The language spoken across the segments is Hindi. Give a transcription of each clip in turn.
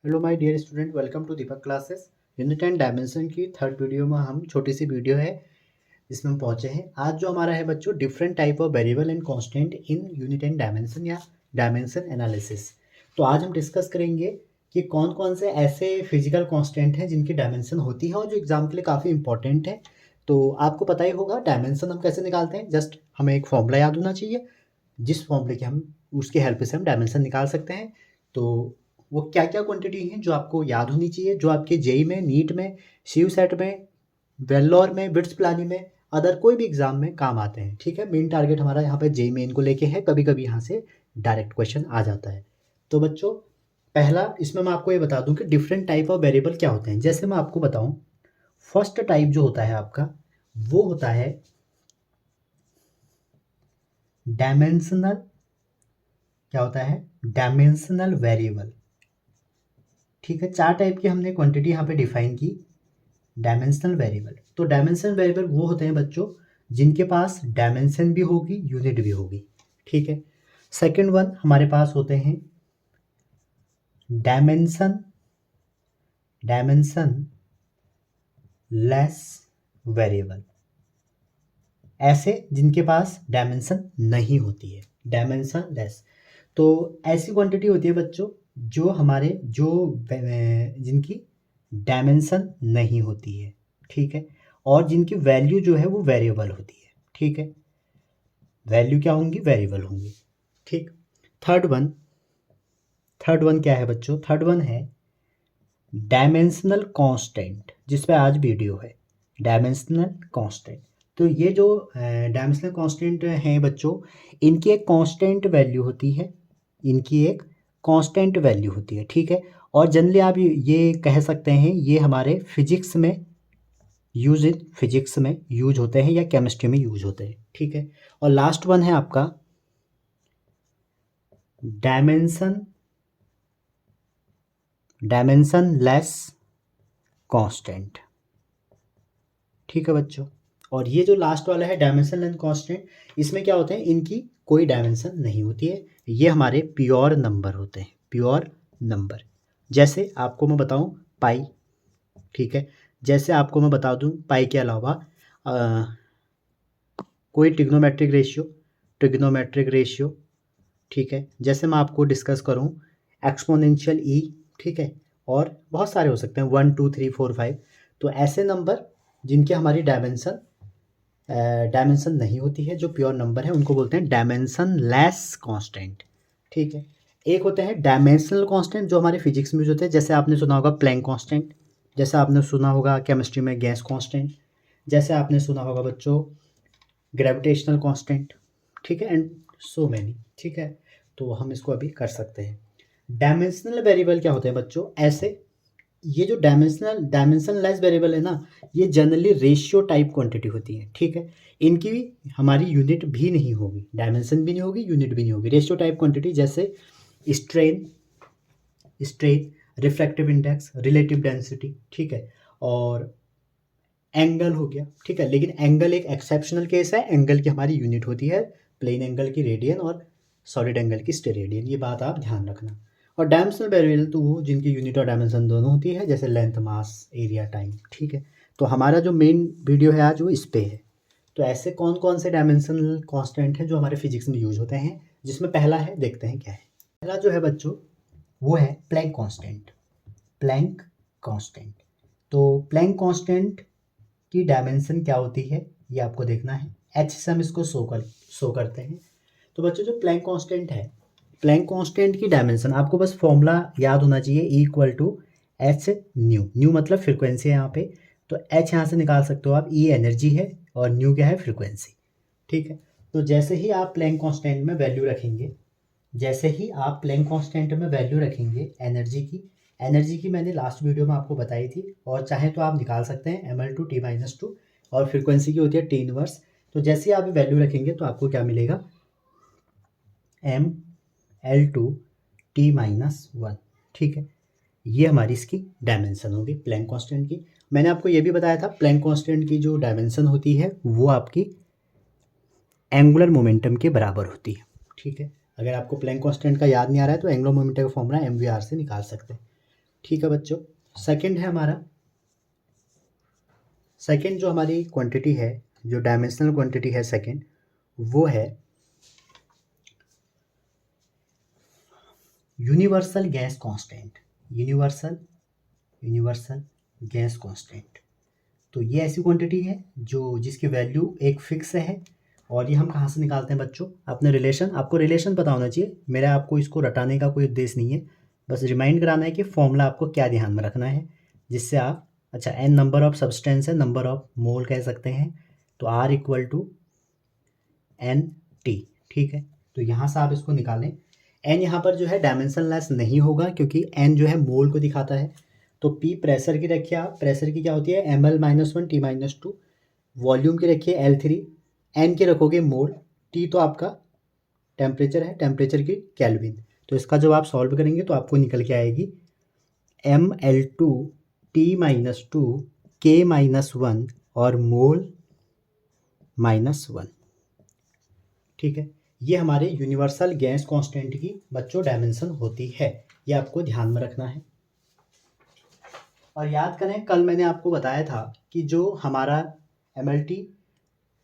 Hello my dear student, welcome to Deepak classes. Unit and dimension की थर्ड वीडियो में हम छोटी सी वीडियो है इसमें हम पहुंचे हैं। आज जो हमारा है बच्चों, different type of variable and constant in unit and dimension या डायमेंशन एनालिसिस। तो आज हम डिस्कस करेंगे कि कौन कौन से ऐसे फिजिकल कांस्टेंट हैं जिनकी डायमेंशन होती है और जो एग्जाम के लिए काफ़ी इंपॉर्टेंट है। तो आपको पता ही होगा डायमेंशन हम कैसे निकालते हैं। जस्ट हमें एक फॉर्मूला याद होना चाहिए, जिस फॉर्मूले के हम उसकी हेल्प से हम डायमेंशन निकाल सकते हैं। तो वो क्या क्या क्वांटिटी हैं जो आपको याद होनी चाहिए, जो आपके जेई में, नीट में, सीयू सेट में, वेल्लोर में, बिट्स पिलानी में, अदर कोई भी एग्जाम में काम आते हैं। ठीक है, मेन टारगेट हमारा यहाँ पे जेई मेन को लेके है। कभी कभी यहाँ से डायरेक्ट क्वेश्चन आ जाता है। तो बच्चों, पहला इसमें मैं आपको ये बता दूं कि डिफरेंट टाइप ऑफ वेरिएबल क्या होते हैं। जैसे मैं आपको बताऊं, फर्स्ट टाइप जो होता है आपका, वो होता है डायमेंशनल। क्या होता है? Dimensional variable. ठीक है, चार टाइप की हमने क्वांटिटी यहाँ पे डिफाइन की। डायमेंशनल वेरिएबल, तो डायमेंशनल वेरिएबल वो होते हैं बच्चों जिनके पास डायमेंशन भी होगी, यूनिट भी होगी। ठीक है। सेकंड वन हमारे पास होते हैं डायमेंशन डायमेंशन लेस वेरिएबल, ऐसे जिनके पास डायमेंशन नहीं होती है, डायमेंशन लेस। तो ऐसी क्वांटिटी होती है बच्चों जो हमारे जिनकी डायमेंशन नहीं होती है। ठीक है, और जिनकी वैल्यू जो है वो वेरिएबल होती है। ठीक है, वैल्यू क्या होंगी? वेरिएबल होंगी। ठीक। थर्ड वन क्या है बच्चों? थर्ड वन है डायमेंशनल कांस्टेंट, जिस पे आज वीडियो है, डायमेंशनल कांस्टेंट। तो ये जो डायमेंशनल कांस्टेंट हैं बच्चों, इनकी एक कांस्टेंट वैल्यू होती है, इनकी एक कांस्टेंट वैल्यू होती है। ठीक है, और जनरली आप ये कह सकते हैं ये हमारे फिजिक्स में यूज होते हैं या केमिस्ट्री में यूज होते हैं। ठीक है, और लास्ट वन है आपका डायमेंशन लेस कांस्टेंट। ठीक है बच्चों, और ये जो लास्ट वाला है डायमेंशन लेस कांस्टेंट, इसमें क्या होते हैं? इनकी कोई डायमेंशन नहीं होती है, ये हमारे प्योर नंबर होते हैं, प्योर नंबर। जैसे आपको मैं बताऊं पाई। ठीक है, जैसे आपको मैं बता दूं पाई के अलावा कोई ट्रिग्नोमेट्रिक रेशियो। ठीक है, जैसे मैं आपको डिस्कस करूं एक्सपोनेंशियल ई। ठीक है, और बहुत सारे हो सकते हैं, 1 2 3 4 5। तो ऐसे नंबर जिनके हमारी डायमेंशन नहीं होती है, जो प्योर नंबर है, उनको बोलते हैं डायमेंशन लेस कांस्टेंट। ठीक है, एक होते हैं डायमेंशनल कांस्टेंट जो हमारे फिजिक्स में यूज होते हैं। जैसे आपने सुना होगा प्लैंक कांस्टेंट, जैसे आपने सुना होगा केमिस्ट्री में गैस कांस्टेंट, जैसे आपने सुना होगा बच्चों ग्रेविटेशनल कांस्टेंट। ठीक है, एंड सो मैनी। ठीक है, तो हम इसको अभी कर सकते हैं। डायमेंशनल वेरिएबल क्या होते हैं बच्चों? ऐसे ये जो डायमेंशन लेस वेरिएबल है ना, ये जनरली रेशियो टाइप क्वांटिटी होती है। ठीक है, इनकी हमारी यूनिट भी नहीं होगी, डायमेंशन भी नहीं होगी, यूनिट भी नहीं होगी। रेशियो टाइप क्वांटिटी जैसे strain, refractive index, relative density. ठीक है, और एंगल हो गया। ठीक है, लेकिन एंगल एक एक्सेप्शनल केस है, एंगल की हमारी यूनिट होती है प्लेन एंगल की रेडियन और सॉलिड एंगल की स्टेरेडियन। ये बात आप ध्यान रखना। और डायमेंशनल वेरिएबल तो वो जिनकी यूनिट और डायमेंशन दोनों होती है, जैसे लेंथ, मास, एरिया, टाइम। ठीक है, तो हमारा जो मेन वीडियो है आज वो इस पे है। तो ऐसे कौन कौन से डायमेंशनल कांस्टेंट हैं जो हमारे फिजिक्स में यूज होते हैं, जिसमें पहला है, देखते हैं क्या है। पहला जो है बच्चों वो है प्लैंक कांस्टेंट। प्लैंक कांस्टेंट, तो प्लैंक कांस्टेंट की डायमेंशन क्या होती है ये आपको देखना है। एच से हम इसको शो करते हैं। तो बच्चों जो प्लैंक कांस्टेंट है, प्लैंक कांस्टेंट की डायमेंशन आपको बस फॉर्मूला याद होना चाहिए, इक्वल टू एच न्यू मतलब फ्रिक्वेंसी है यहाँ पे। तो एच यहाँ से निकाल सकते हो आप, ई एनर्जी है और न्यू क्या है? फ्रिक्वेंसी। ठीक है, तो जैसे ही आप प्लैंक कांस्टेंट में वैल्यू रखेंगे, एनर्जी की मैंने लास्ट वीडियो में आपको बताई थी, और चाहे तो आप निकाल सकते हैं ml/t-2, और फ्रीक्वेंसी की होती है टी इनवर्स। तो जैसे ही आप वैल्यू रखेंगे तो आपको क्या मिलेगा? ml/t-1। ठीक है, ये हमारी इसकी डायमेंशन होगी प्लैंक कांस्टेंट की। मैंने आपको ये भी बताया था प्लैंक कांस्टेंट की जो डायमेंशन होती है वो आपकी एंगुलर मोमेंटम के बराबर होती है। ठीक है, अगर आपको प्लैंक कांस्टेंट का याद नहीं आ रहा है तो एंगुलर मोमेंटम का फॉर्मूला mvr से निकाल सकते हैं। ठीक है बच्चों। सेकंड है हमारा, सेकंड जो हमारी क्वांटिटी है, जो डायमेंशनल क्वांटिटी है सेकंड, वो है universal gas constant. Universal gas constant. तो ये ऐसी क्वांटिटी है जो जिसकी वैल्यू एक फिक्स है, और ये हम कहाँ से निकालते हैं बच्चों, अपने रिलेशन, आपको रिलेशन पता होना चाहिए, मेरा आपको इसको रटाने का कोई उद्देश्य नहीं है, बस रिमाइंड कराना है कि फॉर्मूला आपको क्या ध्यान में रखना है, जिससे आप, अच्छा एन नंबर ऑफ सब्सटेंस है, नंबर ऑफ मोल कह सकते हैं, तो r equal to n t. ठीक है, तो यहाँ से आप इसको निकालें। एन यहाँ पर जो है डायमेंशनलेस नहीं होगा, क्योंकि एन जो है मोल को दिखाता है। तो पी प्रेशर की रखिए आप, प्रेशर की क्या होती है ml-1 T-2, वॉल्यूम की रखिए L3, एन की रखोगे मोल, टी तो आपका टेम्परेचर है, टेम्परेचर की केल्विन। तो इसका जब आप सॉल्व करेंगे तो आपको निकल के आएगी ml2 T-2 K-1 और मोल -1। ठीक है, ये हमारे यूनिवर्सल गैस कांस्टेंट की बच्चों डायमेंशन होती है, ये आपको ध्यान में रखना है। और याद करें, कल मैंने आपको बताया था कि जो हमारा MLT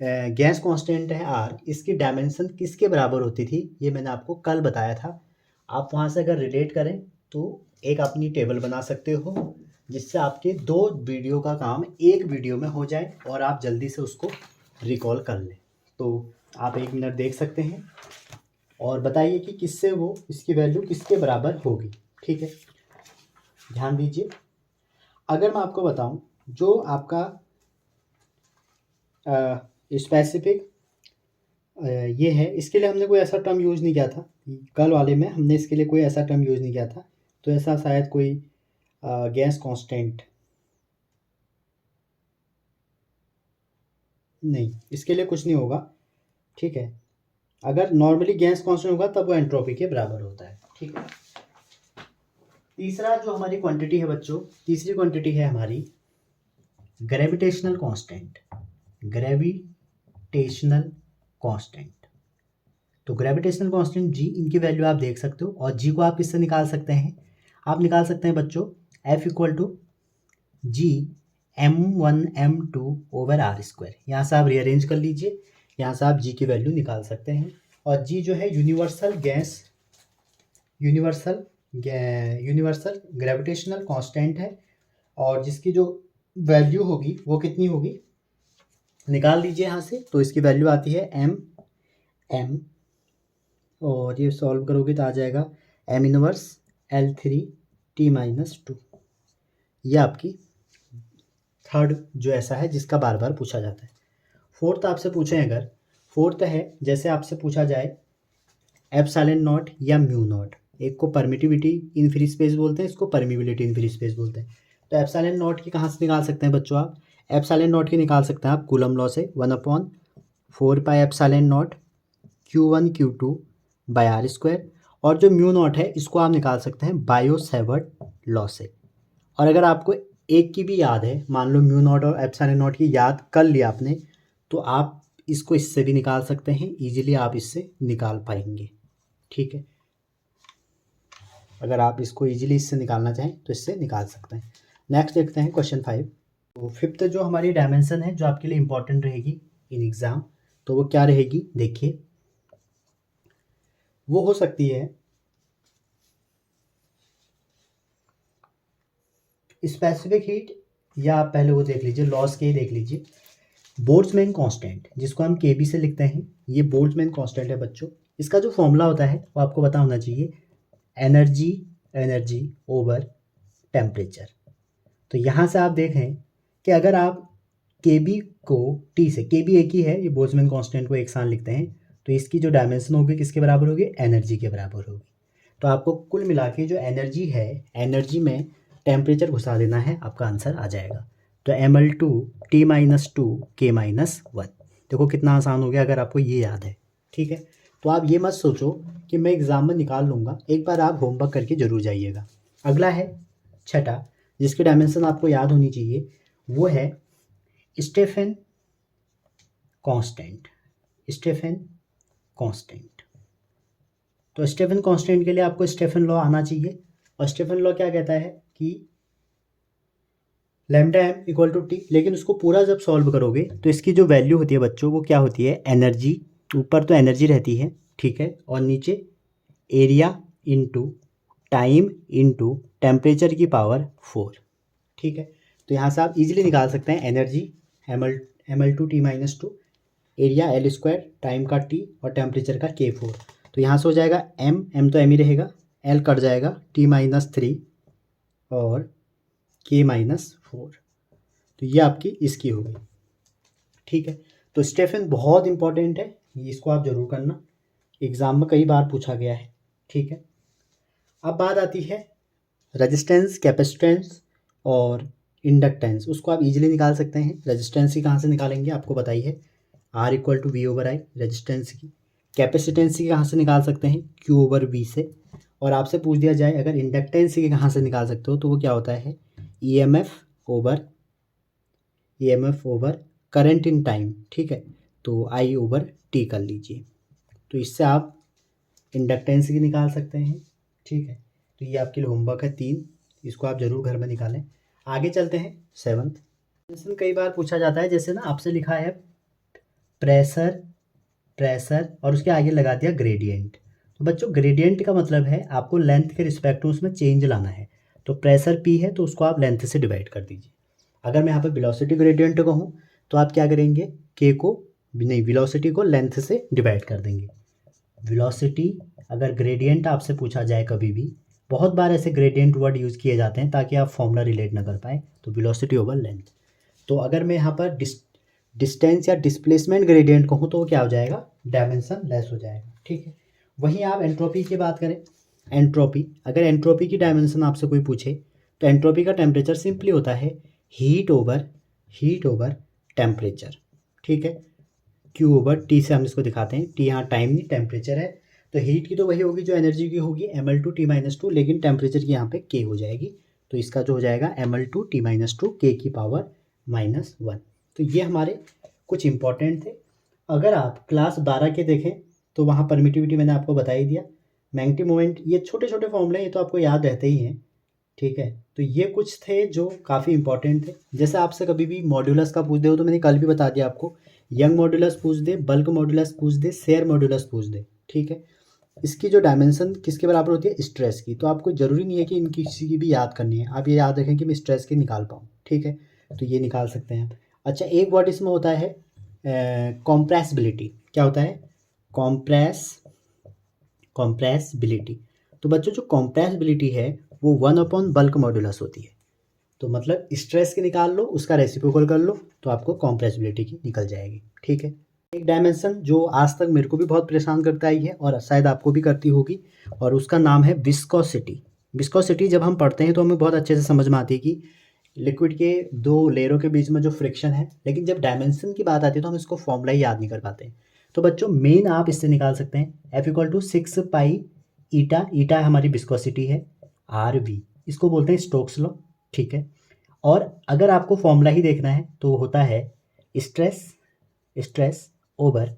गैस कांस्टेंट है आर, इसकी डायमेंशन किसके बराबर होती थी, ये मैंने आपको कल बताया था। आप वहाँ से अगर रिलेट करें तो एक अपनी टेबल बना सकते हो, जिससे आपके 2 वीडियो का काम एक वीडियो में हो जाए और आप जल्दी से उसको रिकॉल कर लें। तो आप 1 मिनट देख सकते हैं और बताइए कि किससे वो, इसकी वैल्यू किसके बराबर होगी। ठीक है, ध्यान दीजिए। अगर मैं आपको बताऊं, जो आपका स्पेसिफिक ये है, इसके लिए हमने कोई ऐसा टर्म यूज़ नहीं किया था, कल वाले में हमने इसके लिए कोई ऐसा टर्म यूज़ नहीं किया था, तो ऐसा शायद कोई गैस कांस्टेंट नहीं, इसके लिए कुछ नहीं होगा। ठीक है, अगर नॉर्मली गैस कांस्टेंट होगा तब वो एंट्रोपी के बराबर होता है। ठीक है, तीसरा जो हमारी क्वांटिटी है बच्चों, तीसरी क्वांटिटी है हमारी ग्रेविटेशनल कांस्टेंट। ग्रेविटेशनल कांस्टेंट, तो ग्रेविटेशनल कांस्टेंट जी, इनकी वैल्यू आप देख सकते हो, और जी को आप किससे निकाल सकते हैं, आप निकाल सकते हैं बच्चों F equal to ji m1m2/r²। यहाँ से आप रीअरेंज कर लीजिए, यहाँ से आप जी की वैल्यू निकाल सकते हैं। और जी जो है यूनिवर्सल ग्रेविटेशनल कांस्टेंट है, और जिसकी जो वैल्यू होगी वो कितनी होगी, निकाल लीजिए यहाँ से। तो इसकी वैल्यू आती है m, और ये सॉल्व करोगे तो आ जाएगा m इनवर्स L3T-2। ये आपकी थर्ड जो ऐसा है जिसका बार बार पूछा जाता है। फोर्थ आपसे पूछें, अगर फोर्थ है, जैसे आपसे पूछा जाए एप्सिलॉन नॉट या म्यू नॉट, एक को परमिटिविटी इन फ्री स्पेस बोलते हैं, इसको परमिबिलिटी इन फ्री स्पेस बोलते हैं। तो एप्सिलॉन नॉट की कहाँ से निकाल सकते हैं बच्चों आप, एप्सिलॉन नॉट की निकाल सकते हैं आप कूलम लॉ से, 1/4 एप्सिलॉन नॉट Q1 Q2/r²। और जो म्यू नॉट है इसको आप निकाल सकते हैं बायो सेवर्ट लॉ से। और अगर आपको एक की भी याद है, मान लो म्यू नॉट और एप्सिलॉन नॉट की याद कर लिया आपने, तो आप इसको इससे भी निकाल सकते हैं, इजीली आप इससे निकाल पाएंगे। ठीक है, अगर आप इसको इजीली इससे निकालना चाहें तो इससे निकाल सकते हैं। नेक्स्ट देखते हैं क्वेश्चन 5। तो फिफ्थ जो हमारी डायमेंशन है जो आपके लिए इंपॉर्टेंट रहेगी इन एग्ज़ाम, तो वो क्या रहेगी देखिए, वो हो सकती है स्पेसिफिक हीट, या आप पहले वो देख लीजिए, लॉस के ही देख लीजिए, बोल्ट्जमैन कांस्टेंट, जिसको हम केबी से लिखते हैं, ये बोल्ट्जमैन कांस्टेंट है बच्चों। इसका जो फॉर्मूला होता है वो आपको पता होना चाहिए, एनर्जी ओवर टेम्परेचर। तो यहाँ से आप देखें कि अगर आप केबी को टी से, केबी एक ही है, ये बोल्ट्जमैन कांस्टेंट को एक साथ लिखते हैं, तो इसकी जो डायमेंशन होगी किसके बराबर होगी, एनर्जी के बराबर होगी। तो आपको कुल मिला के जो एनर्जी है, एनर्जी में टेम्परेचर घुसा देना है, आपका आंसर आ जाएगा। तो ml2 T-2 K-1। देखो कितना आसान हो गया अगर आपको ये याद है। ठीक है, तो आप ये मत सोचो कि मैं एग्ज़ाम में निकाल लूँगा, एक बार आप होमवर्क करके ज़रूर जाइएगा। अगला है छठा, जिसकी डायमेंशन आपको याद होनी चाहिए, वो है स्टेफन कांस्टेंट। स्टेफन कांस्टेंट, तो स्टेफन कांस्टेंट के लिए आपको स्टेफन लॉ आना चाहिए। और स्टेफन लॉ क्या कहता है, कि lambda m equal to t, लेकिन उसको पूरा जब सॉल्व करोगे तो इसकी जो वैल्यू होती है बच्चों वो क्या होती है, एनर्जी, ऊपर तो एनर्जी रहती है, ठीक है, और नीचे area into time into temperature की पावर 4, ठीक है। तो यहाँ से आप इजीली निकाल सकते हैं energy ml2 t-2, area L², time का t और टेम्परेचर का K4। तो यहाँ से हो जाएगा m तो m ही रहेगा, L कट जाएगा, t-3 और K-4। तो ये आपकी इसकी हो गई, ठीक है। तो स्टेफन बहुत इंपॉर्टेंट है, इसको आप जरूर करना, एग्जाम में कई बार पूछा गया है, ठीक है। अब बात आती है रेजिस्टेंस, कैपेसिटेंस और इंडक्टेंस, उसको आप इजीली निकाल सकते हैं। रेजिस्टेंस की कहाँ से निकालेंगे, आपको बताइए है R=V/I रेजिस्टेंस की। कैपेसिटेंस की कहाँ से निकाल सकते हैं, Q/V से। और आपसे पूछ दिया जाए अगर इंडक्टेंस की कहाँ से निकाल सकते हो, तो वो क्या होता है, EMF over current in time, ठीक है। तो I/T कर लीजिए, तो इससे आप इंडक्टेंस की निकाल सकते हैं, ठीक है। तो ये आपके लिए होमवर्क है 3, इसको आप ज़रूर घर में निकालें। आगे चलते हैं 7th। क्वेश्चन कई बार पूछा जाता है, जैसे ना आपसे लिखा है प्रेशर और उसके आगे लगा दिया ग्रेडियंट। तो बच्चों ग्रेडियंट का मतलब है आपको लेंथ के रिस्पेक्ट में उसमें चेंज लाना है। तो प्रेशर P है तो उसको आप लेंथ से डिवाइड कर दीजिए। अगर मैं यहाँ पर वेलोसिटी ग्रेडियंट कहूँ तो आप क्या करेंगे, वेलोसिटी को लेंथ से डिवाइड कर देंगे। वेलोसिटी अगर ग्रेडियंट आपसे पूछा जाए कभी भी, बहुत बार ऐसे ग्रेडियंट वर्ड यूज़ किए जाते हैं ताकि आप फॉर्मूला रिलेट ना कर पाए, तो वेलोसिटी ओवर लेंथ। तो अगर मैं यहाँ पर डिस्टेंस या डिस्प्लेसमेंट ग्रेडियंट कहूँ तो वो क्या हो जाएगा, डायमेंशन लेस हो जाएगा, ठीक है। वहीं आप एंट्रोपी की बात करें, एंट्रोपी, अगर एंट्रोपी की डायमेंशन आपसे कोई पूछे तो एंट्रोपी का टेम्परेचर सिंपली होता है हीट ओवर टेम्परेचर, ठीक है। Q/T से हम इसको दिखाते हैं, T यहाँ टाइम नहीं टेम्परेचर है, तो हीट की तो वही होगी जो एनर्जी की होगी ml2t-2, लेकिन टेम्परेचर की यहाँ पे K हो जाएगी, तो इसका जो हो जाएगा ml2t-2 K की पावर -1। तो ये हमारे कुछ इंपॉर्टेंट थे। अगर आप क्लास 12 के देखें तो वहाँ परमिटिविटी मैंने आपको बता ही दिया, मैग्नेटिक मोमेंट, ये छोटे छोटे फॉर्मूले ये तो आपको याद रहते ही हैं, ठीक है। तो ये कुछ थे जो काफ़ी इंपॉर्टेंट थे। जैसे आपसे कभी भी मॉड्यूलस का पूछ दे हो तो मैंने कल भी बता दिया आपको, यंग मॉड्यूलस पूछ दे, बल्क मॉड्यूलस पूछ दे, शेयर मॉड्यूलस पूछ दे, ठीक है। इसकी जो डायमेंशन किसके बराबर होती है, स्ट्रेस की। तो आपको ज़रूरी नहीं है कि इनकी किसी की भी याद करनी है, आप ये याद रखें कि मैं स्ट्रेस की निकाल पाऊँ, ठीक है। तो ये निकाल सकते हैं। अच्छा, एक वर्ड इसमें होता है कॉम्प्रेसिबिलिटी। क्या होता है, कॉम्प्रेसिबिलिटी। तो बच्चों जो कॉम्प्रेसिबिलिटी है वो 1/, बल्क मॉड्यूलस होती है। तो मतलब स्ट्रेस की निकाल लो, उसका रेसिप्रोकल कर लो, तो आपको कॉम्प्रेसिबिलिटी की निकल जाएगी, ठीक है। एक डायमेंशन जो आज तक मेरे को भी बहुत परेशान करता ही है और शायद आपको भी करती होगी, और उसका नाम है विस्कोसिटी। विस्कोसिटी जब हम पढ़ते हैं तो हमें बहुत अच्छे से समझ में आती है कि लिक्विड के दो लेयरों के बीच में जो फ्रिक्शन है, लेकिन जब डायमेंशन की बात आती है तो हम इसको फॉर्मूला ही याद नहीं कर पाते। तो बच्चों मेन आप इससे निकाल सकते हैं F = 6 पाई ईटा, ईटा हमारी विस्कोसिटी है, RV, इसको बोलते हैं स्टोक्स लॉ, ठीक है। और अगर आपको फॉर्मूला ही देखना है तो होता है स्ट्रेस ओवर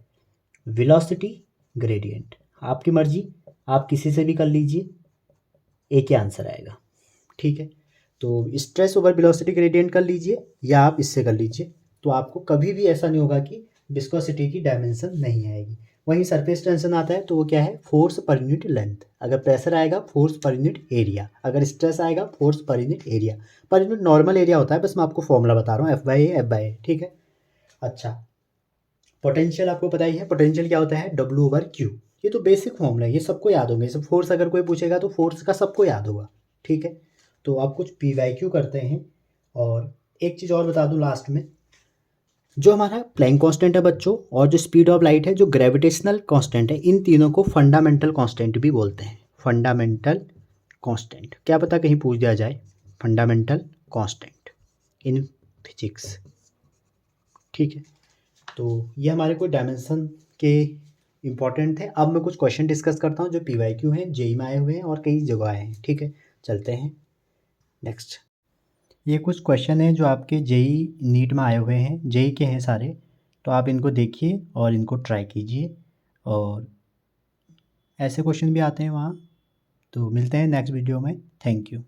वेलोसिटी ग्रेडियंट। आपकी मर्जी, आप किसी से भी कर लीजिए, एक ही आंसर आएगा, ठीक है। तो स्ट्रेस ओवर वेलोसिटी ग्रेडियंट कर लीजिए या आप इससे कर लीजिए, तो आपको कभी भी ऐसा नहीं होगा कि विस्कोसिटी की डायमेंशन नहीं आएगी। वहीं सरफेस टेंशन आता है तो वो क्या है, फोर्स पर यूनिट लेंथ। अगर प्रेशर आएगा फोर्स पर यूनिट एरिया, अगर स्ट्रेस आएगा force per unit area. Per unit normal area होता है, बस मैं आपको फॉर्मूला बता रहा हूँ, F/A, ठीक है। अच्छा, पोटेंशियल आपको पता ही है, पोटेंशियल क्या होता है, W/Q। ये तो बेसिक फॉर्मूला है, ये सबको याद होंगे। सब फोर्स अगर कोई पूछेगा तो फोर्स का सबको याद होगा, ठीक है। तो आप कुछ PYQ करते हैं। और एक चीज़ और बता दूं लास्ट में, जो हमारा प्लैंक कांस्टेंट है बच्चों, और जो स्पीड ऑफ लाइट है, जो ग्रेविटेशनल कांस्टेंट है, इन तीनों को फंडामेंटल कांस्टेंट भी बोलते हैं। फंडामेंटल कांस्टेंट, क्या पता कहीं पूछ दिया जाए, फंडामेंटल कांस्टेंट इन फिजिक्स, ठीक है। तो ये हमारे को डायमेंशन के इम्पॉर्टेंट थे। अब मैं कुछ क्वेश्चन डिस्कस करता हूँ जो PYQ हैं, जेई में आए हुए हैं और कई जगह आए हैं, ठीक है। चलते हैं नेक्स्ट। ये कुछ क्वेश्चन हैं जो आपके जेई नीट में आए हुए हैं, जेई के हैं सारे, तो आप इनको देखिए और इनको ट्राई कीजिए। और ऐसे क्वेश्चन भी आते हैं वहाँ। तो मिलते हैं नेक्स्ट वीडियो में, थैंक यू।